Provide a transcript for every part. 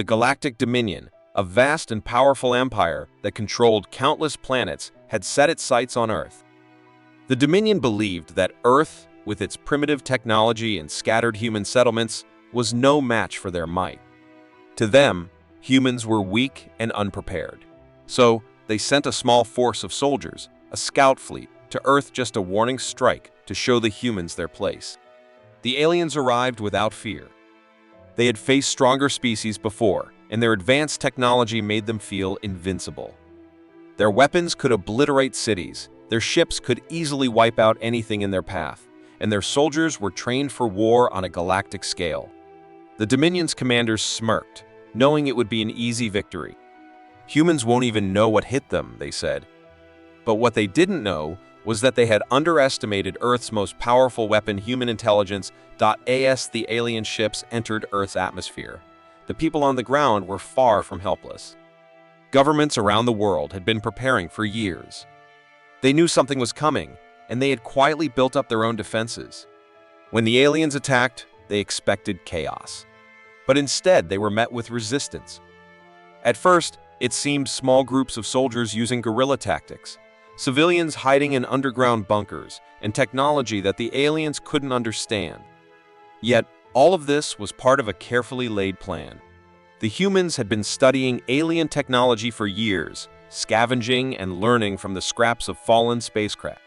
The Galactic Dominion, a vast and powerful empire that controlled countless planets, had set its sights on Earth. The Dominion believed that Earth, with its primitive technology and scattered human settlements, was no match for their might. To them, humans were weak and unprepared. So, they sent a small force of soldiers, a scout fleet, to Earth, just a warning strike to show the humans their place. The aliens arrived without fear. They had faced stronger species before, and their advanced technology made them feel invincible. Their weapons could obliterate cities, their ships could easily wipe out anything in their path, and their soldiers were trained for war on a galactic scale. The Dominion's commanders smirked, knowing it would be an easy victory. Humans won't even know what hit them, they said. But what they didn't know was that they had underestimated Earth's most powerful weapon, human intelligence. As the alien ships entered Earth's atmosphere, the people on the ground were far from helpless. Governments around the world had been preparing for years. They knew something was coming, and they had quietly built up their own defenses. When the aliens attacked, they expected chaos. But instead, they were met with resistance. At first, it seemed small groups of soldiers using guerrilla tactics, civilians hiding in underground bunkers, and technology that the aliens couldn't understand. Yet, all of this was part of a carefully laid plan. The humans had been studying alien technology for years, scavenging and learning from the scraps of fallen spacecraft.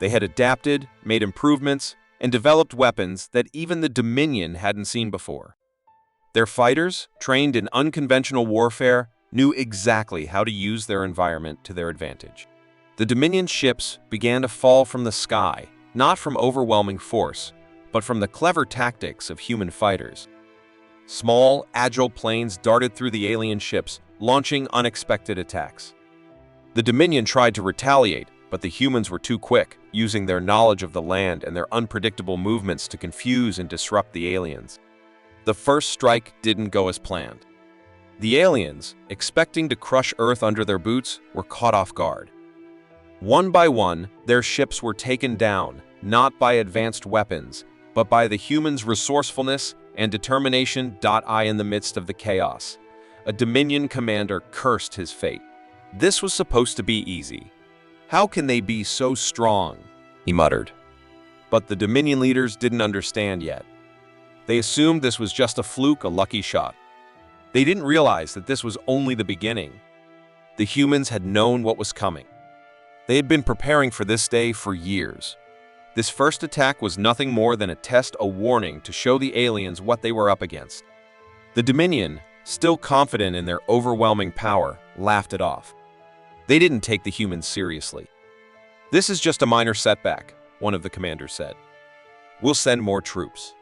They had adapted, made improvements, and developed weapons that even the Dominion hadn't seen before. Their fighters, trained in unconventional warfare, knew exactly how to use their environment to their advantage. The Dominion ships began to fall from the sky, not from overwhelming force, but from the clever tactics of human fighters. Small, agile planes darted through the alien ships, launching unexpected attacks. The Dominion tried to retaliate, but the humans were too quick, using their knowledge of the land and their unpredictable movements to confuse and disrupt the aliens. The first strike didn't go as planned. The aliens, expecting to crush Earth under their boots, were caught off guard. One by one, their ships were taken down, not by advanced weapons, but by the humans' resourcefulness and determination. In the midst of the chaos, a Dominion commander cursed his fate. This was supposed to be easy. How can they be so strong? He muttered. But the Dominion leaders didn't understand yet. They assumed this was just a fluke, a lucky shot. They didn't realize that this was only the beginning. The humans had known what was coming. They had been preparing for this day for years. This first attack was nothing more than a test, a warning to show the aliens what they were up against. The Dominion, still confident in their overwhelming power, laughed it off. They didn't take the humans seriously. "This is just a minor setback," one of the commanders said. "We'll send more troops.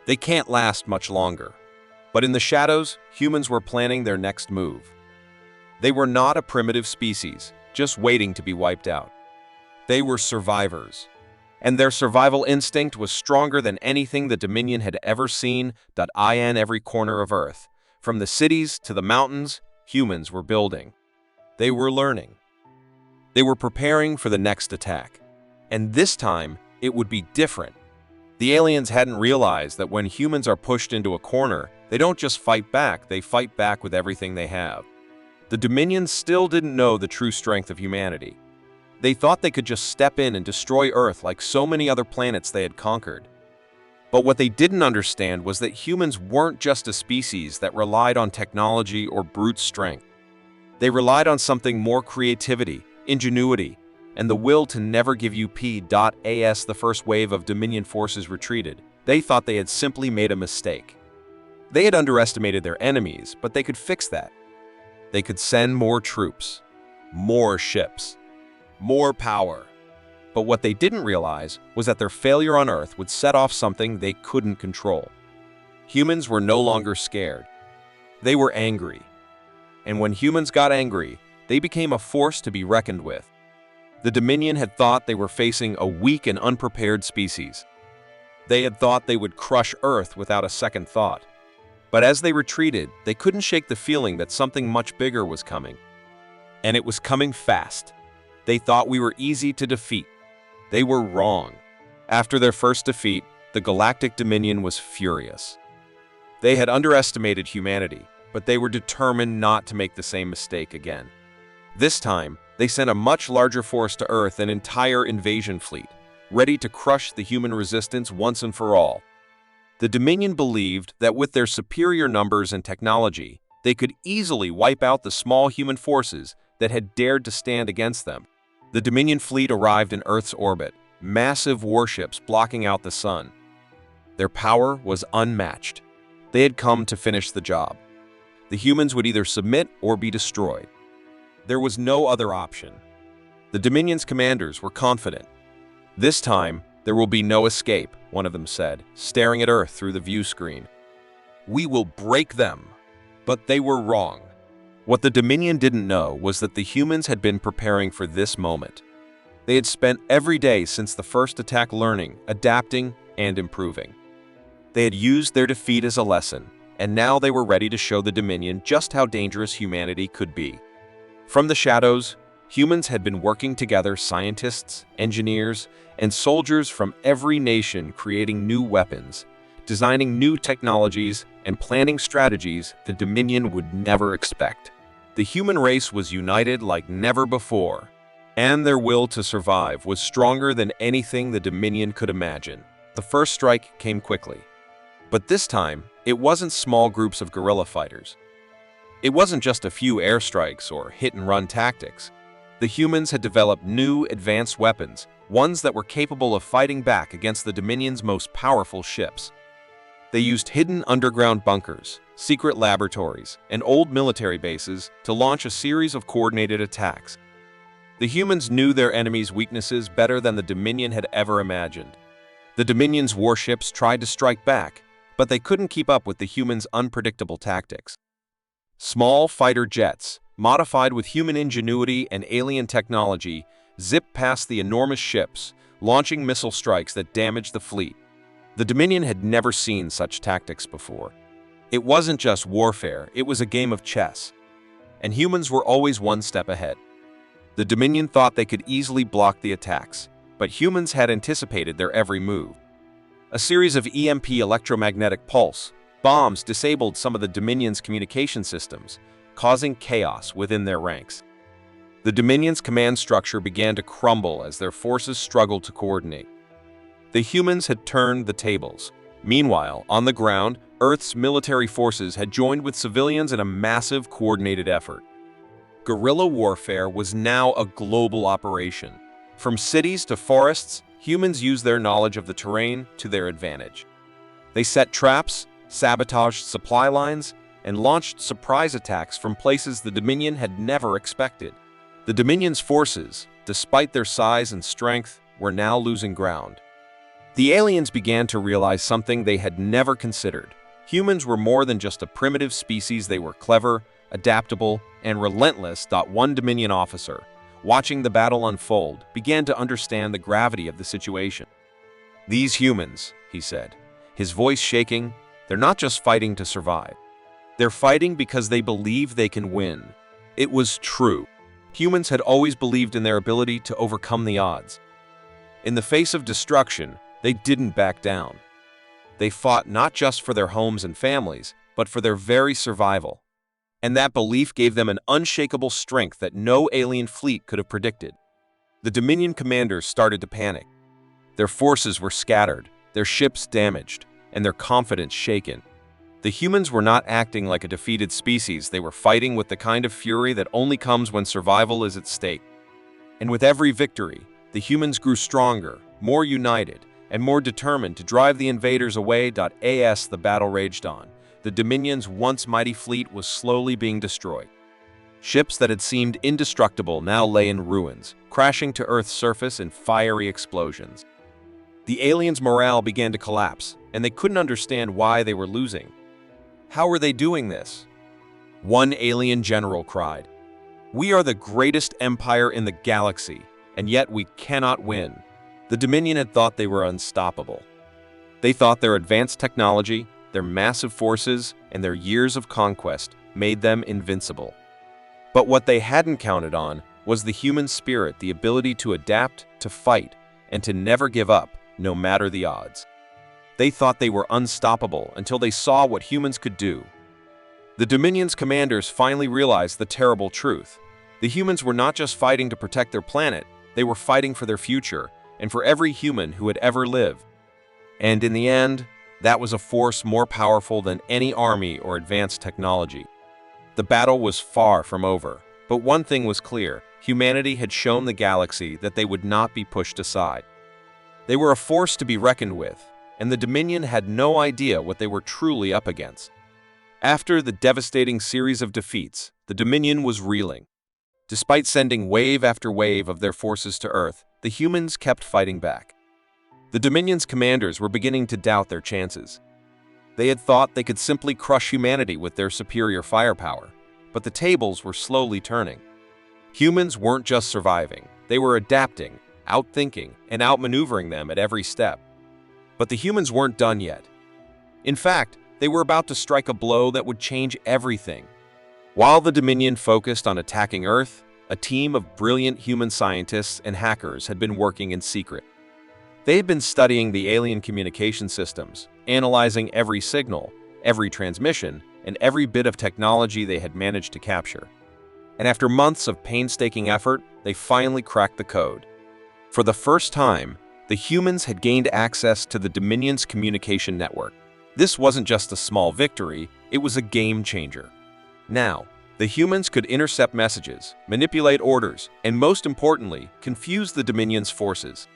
They can't last much longer." But in the shadows, humans were planning their next move. They were not a primitive species, just waiting to be wiped out. They were survivors, and their survival instinct was stronger than anything the Dominion had ever seen. In every corner of Earth, from the cities to the mountains, humans were building. They were learning. They were preparing for the next attack. And this time, it would be different. The aliens hadn't realized that when humans are pushed into a corner, they don't just fight back, they fight back with everything they have. The Dominion still didn't know the true strength of humanity. They thought they could just step in and destroy Earth like so many other planets they had conquered. But what they didn't understand was that humans weren't just a species that relied on technology or brute strength. They relied on something more: creativity, ingenuity, and the will to never give up. As the first wave of Dominion forces retreated, they thought they had simply made a mistake. They had underestimated their enemies, but they could fix that. They could send more troops, more ships, more power. But what they didn't realize was that their failure on Earth would set off something they couldn't control. Humans were no longer scared. They were angry. And when humans got angry, they became a force to be reckoned with. The Dominion had thought they were facing a weak and unprepared species. They had thought they would crush Earth without a second thought. But as they retreated, they couldn't shake the feeling that something much bigger was coming. And it was coming fast. They thought we were easy to defeat. They were wrong. After their first defeat, the Galactic Dominion was furious. They had underestimated humanity. but they were determined not to make the same mistake again. This time, they sent a much larger force to Earth, an entire invasion fleet, ready to crush the human resistance once and for all. The Dominion believed that with their superior numbers and technology, they could easily wipe out the small human forces that had dared to stand against them. The Dominion fleet arrived in Earth's orbit, massive warships blocking out the sun. Their power was unmatched. They had come to finish the job. The humans would either submit or be destroyed. There was no other option. The Dominion's commanders were confident. "This time, there will be no escape," one of them said, staring at Earth through the view screen. "We will break them." But they were wrong. What the Dominion didn't know was that the humans had been preparing for this moment. They had spent every day since the first attack learning, adapting, and improving. They had used their defeat as a lesson, and now they were ready to show the Dominion just how dangerous humanity could be. From the shadows, humans had been working together, scientists, engineers, and soldiers from every nation, creating new weapons, designing new technologies, and planning strategies the Dominion would never expect. The human race was united like never before, and their will to survive was stronger than anything the Dominion could imagine. The first strike came quickly. But this time, it wasn't small groups of guerrilla fighters. It wasn't just a few airstrikes or hit-and-run tactics. The humans had developed new, advanced weapons, ones that were capable of fighting back against the Dominion's most powerful ships. They used hidden underground bunkers, secret laboratories, and old military bases to launch a series of coordinated attacks. The humans knew their enemies' weaknesses better than the Dominion had ever imagined. The Dominion's warships tried to strike back, but they couldn't keep up with the humans' unpredictable tactics. Small fighter jets, modified with human ingenuity and alien technology, zipped past the enormous ships, launching missile strikes that damaged the fleet. The Dominion had never seen such tactics before. It wasn't just warfare, it was a game of chess. And humans were always one step ahead. The Dominion thought they could easily block the attacks, but humans had anticipated their every move. A series of EMP electromagnetic pulse bombs disabled some of the Dominion's communication systems, causing chaos within their ranks. The Dominion's command structure began to crumble as their forces struggled to coordinate. The humans had turned the tables. Meanwhile, on the ground, Earth's military forces had joined with civilians in a massive coordinated effort. Guerrilla warfare was now a global operation. From cities to forests, humans used their knowledge of the terrain to their advantage. They set traps, sabotaged supply lines, and launched surprise attacks from places the Dominion had never expected. The Dominion's forces, despite their size and strength, were now losing ground. The aliens began to realize something they had never considered. Humans were more than just a primitive species. They were clever, adaptable, and relentless. One Dominion officer, watching the battle unfold, began to understand the gravity of the situation. "These humans," he said, his voice shaking, "they're not just fighting to survive. They're fighting because they believe they can win." It was true. Humans had always believed in their ability to overcome the odds. In the face of destruction, they didn't back down. They fought not just for their homes and families, but for their very survival. And that belief gave them an unshakable strength that no alien fleet could have predicted. The Dominion commanders started to panic. Their forces were scattered, their ships damaged, and their confidence shaken. The humans were not acting like a defeated species. They were fighting with the kind of fury that only comes when survival is at stake. And with every victory, the humans grew stronger, more united, and more determined to drive the invaders away. As the battle raged on, the Dominion's once mighty fleet was slowly being destroyed. Ships that had seemed indestructible now lay in ruins, crashing to Earth's surface in fiery explosions. The aliens' morale began to collapse, and they couldn't understand why they were losing. How were they doing this? One alien general cried, "We are the greatest empire in the galaxy, and yet we cannot win." The Dominion had thought they were unstoppable. They thought their advanced technology, their massive forces, and their years of conquest made them invincible. But what they hadn't counted on was the human spirit, the ability to adapt, to fight, and to never give up, no matter the odds. They thought they were unstoppable until they saw what humans could do. The The Dominion's commanders finally realized the terrible truth. The humans were not just fighting to protect their planet, they were fighting for their future and for every human who had ever lived. And in the end, that was a force more powerful than any army or advanced technology. The battle was far from over, but one thing was clear: humanity had shown the galaxy that they would not be pushed aside. They were a force to be reckoned with, and the Dominion had no idea what they were truly up against. After the devastating series of defeats, the Dominion was reeling. Despite sending wave after wave of their forces to Earth, the humans kept fighting back. The Dominion's commanders were beginning to doubt their chances. They had thought they could simply crush humanity with their superior firepower, but the tables were slowly turning. Humans weren't just surviving, they were adapting, outthinking, and outmaneuvering them at every step. But the humans weren't done yet. In fact, they were about to strike a blow that would change everything. While the Dominion focused on attacking Earth, a team of brilliant human scientists and hackers had been working in secret. They had been studying the alien communication systems, analyzing every signal, every transmission, and every bit of technology they had managed to capture. And after months of painstaking effort, they finally cracked the code. For the first time, the humans had gained access to the Dominion's communication network. This wasn't just a small victory, it was a game changer. Now, the humans could intercept messages, manipulate orders, and most importantly, confuse the Dominion's forces.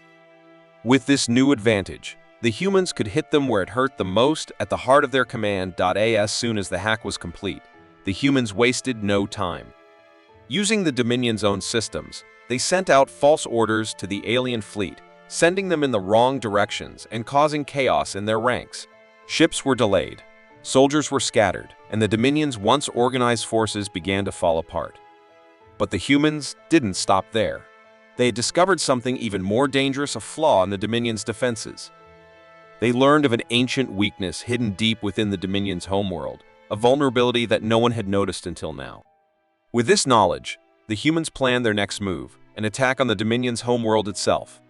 With this new advantage, the humans could hit them where it hurt the most, at the heart of their command. As soon as the hack was complete, the humans wasted no time. Using the Dominion's own systems, they sent out false orders to the alien fleet, sending them in the wrong directions and causing chaos in their ranks. Ships were delayed, soldiers were scattered, and the Dominion's once organized forces began to fall apart. But the humans didn't stop there. They had discovered something even more dangerous: a flaw in the Dominion's defenses. They learned of an ancient weakness hidden deep within the Dominion's homeworld, a vulnerability that no one had noticed until now. With this knowledge, the humans planned their next move, an attack on the Dominion's homeworld itself.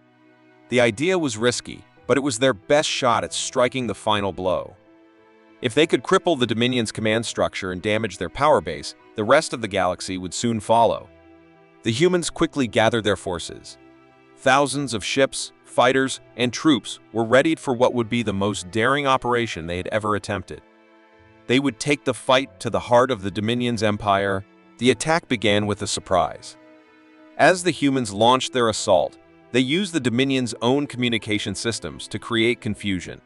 The idea was risky, but it was their best shot at striking the final blow. If they could cripple the Dominion's command structure and damage their power base, the rest of the galaxy would soon follow. The humans quickly gathered their forces. Thousands of ships, fighters, and troops were readied for what would be the most daring operation they had ever attempted. They would take the fight to the heart of the Dominion's empire. The attack began with a surprise. As the humans launched their assault, they used the Dominion's own communication systems to create confusion.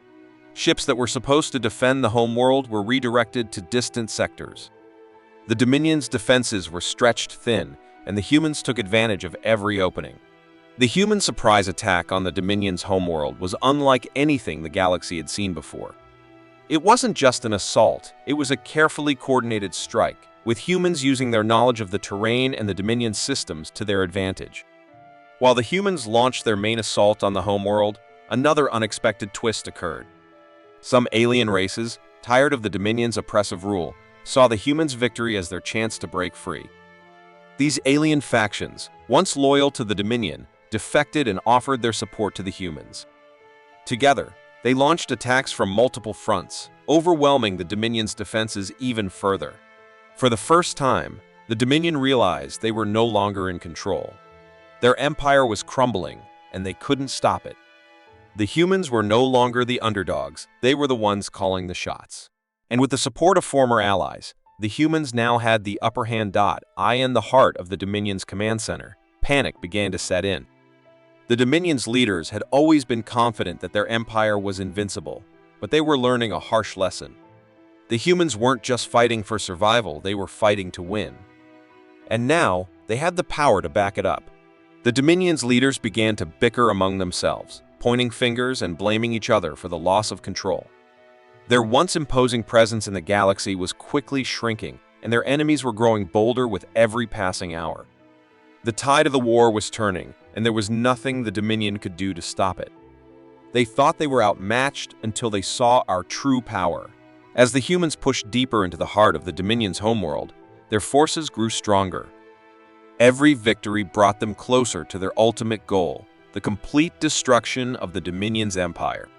Ships that were supposed to defend the homeworld were redirected to distant sectors. The Dominion's defenses were stretched thin, and the humans took advantage of every opening. The human surprise attack on the Dominion's homeworld was unlike anything the galaxy had seen before. It wasn't just an assault, it was a carefully coordinated strike, with humans using their knowledge of the terrain and the Dominion's systems to their advantage. While the humans launched their main assault on the homeworld, another unexpected twist occurred. Some alien races, tired of the Dominion's oppressive rule, saw the humans' victory as their chance to break free. These alien factions, once loyal to the Dominion, defected and offered their support to the humans. Together, they launched attacks from multiple fronts, overwhelming the Dominion's defenses even further. For the first time, the Dominion realized they were no longer in control. Their empire was crumbling, and they couldn't stop it. The humans were no longer the underdogs, they were the ones calling the shots. And with the support of former allies, the humans now had the upper hand. In the heart of the Dominion's command center, panic began to set in. The Dominion's leaders had always been confident that their empire was invincible, but they were learning a harsh lesson. The humans weren't just fighting for survival, they were fighting to win. And now, they had the power to back it up. The Dominion's leaders began to bicker among themselves, pointing fingers and blaming each other for the loss of control. Their once imposing presence in the galaxy was quickly shrinking, and their enemies were growing bolder with every passing hour. The tide of the war was turning, and there was nothing the Dominion could do to stop it. They thought they were outmatched until they saw our true power. As the humans pushed deeper into the heart of the Dominion's homeworld, their forces grew stronger. Every victory brought them closer to their ultimate goal, the complete destruction of the Dominion's empire.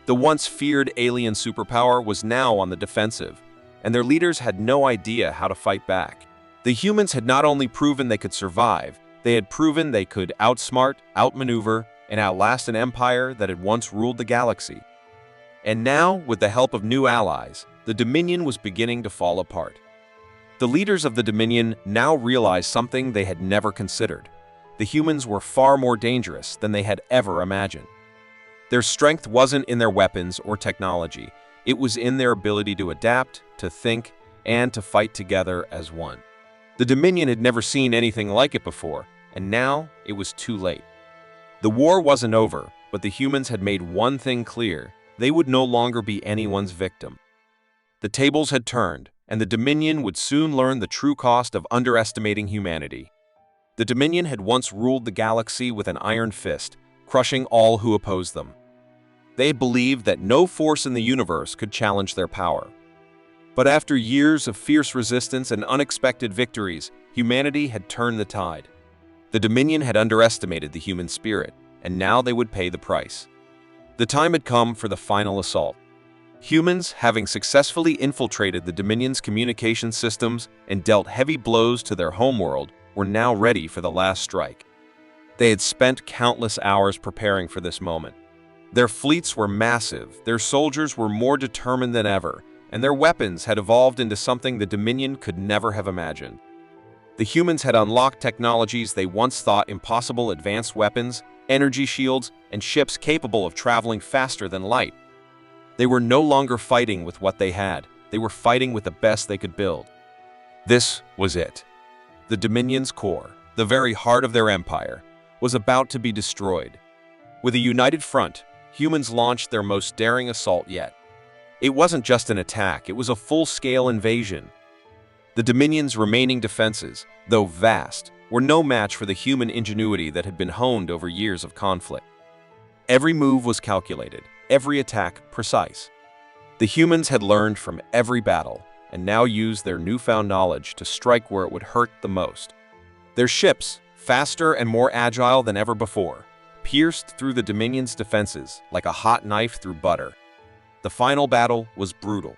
The once feared alien superpower was now on the defensive, and their leaders had no idea how to fight back. The humans had not only proven they could survive, they had proven they could outsmart, outmaneuver, and outlast an empire that had once ruled the galaxy. And now, with the help of new allies, the Dominion was beginning to fall apart. The leaders of the Dominion now realized something they had never considered. The humans were far more dangerous than they had ever imagined. Their strength wasn't in their weapons or technology. It was in their ability to adapt, to think, and to fight together as one. The Dominion had never seen anything like it before, and now it was too late. The war wasn't over, but the humans had made one thing clear: they would no longer be anyone's victim. The tables had turned, and the Dominion would soon learn the true cost of underestimating humanity. The Dominion had once ruled the galaxy with an iron fist, crushing all who opposed them. They believed that no force in the universe could challenge their power. But after years of fierce resistance and unexpected victories, humanity had turned the tide. The Dominion had underestimated the human spirit, and now they would pay the price. The time had come for the final assault. Humans, having successfully infiltrated the Dominion's communication systems and dealt heavy blows to their homeworld, were now ready for the last strike. They had spent countless hours preparing for this moment. Their fleets were massive, their soldiers were more determined than ever, and their weapons had evolved into something the Dominion could never have imagined. The humans had unlocked technologies they once thought impossible: advanced weapons, energy shields, and ships capable of traveling faster than light. They were no longer fighting with what they had, they were fighting with the best they could build. This was it. The Dominion's core, the very heart of their empire, was about to be destroyed. With a united front, humans launched their most daring assault yet. It wasn't just an attack, it was a full-scale invasion. The Dominion's remaining defenses, though vast, were no match for the human ingenuity that had been honed over years of conflict. Every move was calculated, every attack precise. The humans had learned from every battle, and now used their newfound knowledge to strike where it would hurt the most. Their ships, faster and more agile than ever before, pierced through the Dominion's defenses like a hot knife through butter. The final battle was brutal.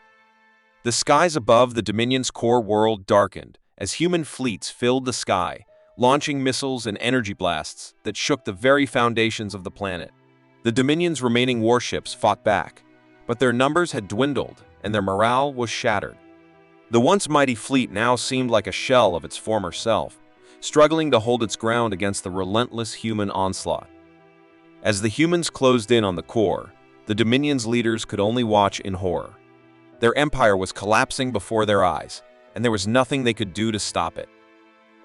The skies above the Dominion's core world darkened as human fleets filled the sky, launching missiles and energy blasts that shook the very foundations of the planet. The Dominion's remaining warships fought back, but their numbers had dwindled and their morale was shattered. The once mighty fleet now seemed like a shell of its former self, struggling to hold its ground against the relentless human onslaught. As the humans closed in on the core, the Dominion's leaders could only watch in horror. Their empire was collapsing before their eyes, and there was nothing they could do to stop it.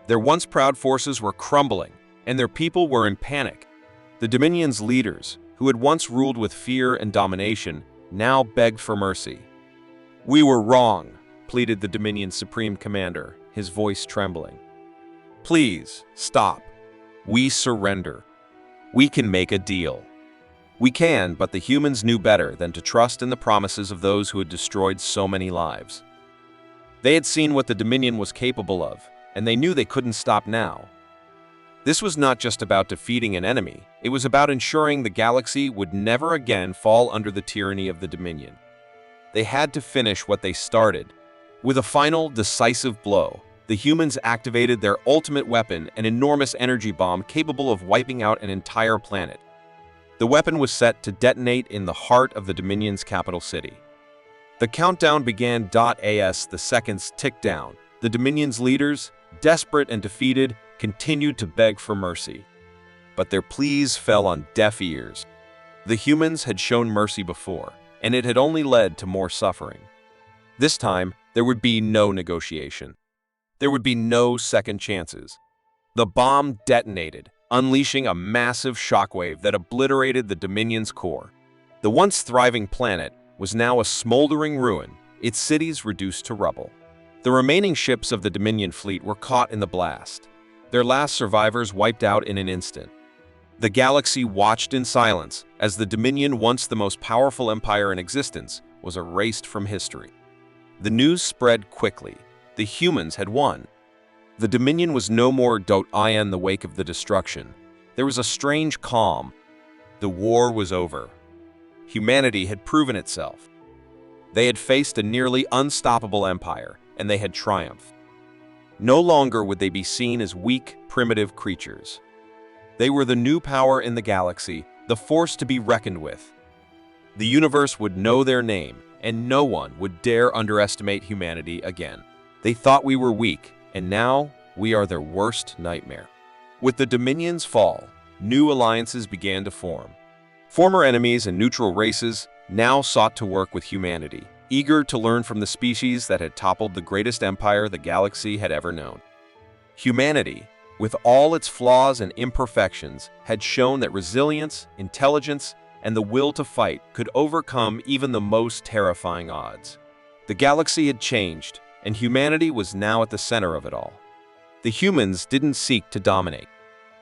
Their once proud forces were crumbling, and their people were in panic. The Dominion's leaders, who had once ruled with fear and domination, now begged for mercy. "We were wrong," pleaded the Dominion's supreme commander, his voice trembling. "Please, stop. We surrender. We can make a deal." We can, but the humans knew better than to trust in the promises of those who had destroyed so many lives. They had seen what the Dominion was capable of, and they knew they couldn't stop now. This was not just about defeating an enemy, it was about ensuring the galaxy would never again fall under the tyranny of the Dominion. They had to finish what they started. With a final, decisive blow, the humans activated their ultimate weapon, an enormous energy bomb capable of wiping out an entire planet. The weapon was set to detonate in the heart of the Dominion's capital city. The countdown began. As the seconds ticked down, the Dominion's leaders, desperate and defeated, continued to beg for mercy. But their pleas fell on deaf ears. The humans had shown mercy before, and it had only led to more suffering. This time, there would be no negotiation. There would be no second chances. The bomb detonated, unleashing a massive shockwave that obliterated the Dominion's core. The once thriving planet was now a smoldering ruin, its cities reduced to rubble. The remaining ships of the Dominion fleet were caught in the blast, their last survivors wiped out in an instant. The galaxy watched in silence as the Dominion, once the most powerful empire in existence, was erased from history. The news spread quickly. The humans had won. The Dominion was no more in the wake of the destruction. There was a strange calm. The war was over. Humanity had proven itself. They had faced a nearly unstoppable empire, and they had triumphed. No longer would they be seen as weak, primitive creatures. They were the new power in the galaxy, the force to be reckoned with. The universe would know their name, and no one would dare underestimate humanity again. They thought we were weak, and now we are their worst nightmare. With the Dominion's fall, new alliances began to form. Former enemies and neutral races now sought to work with humanity, eager to learn from the species that had toppled the greatest empire the galaxy had ever known. Humanity, with all its flaws and imperfections, had shown that resilience, intelligence, and the will to fight could overcome even the most terrifying odds. The galaxy had changed, and humanity was now at the center of it all. The humans didn't seek to dominate.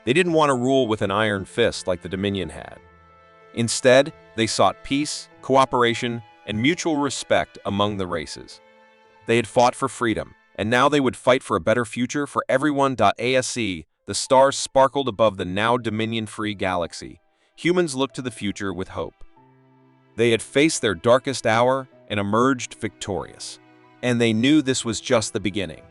They didn't want to rule with an iron fist like the Dominion had. Instead, they sought peace, cooperation, and mutual respect among the races. They had fought for freedom, and now they would fight for a better future for everyone. The stars sparkled above the now Dominion-free galaxy. Humans looked to the future with hope. They had faced their darkest hour and emerged victorious. And they knew this was just the beginning.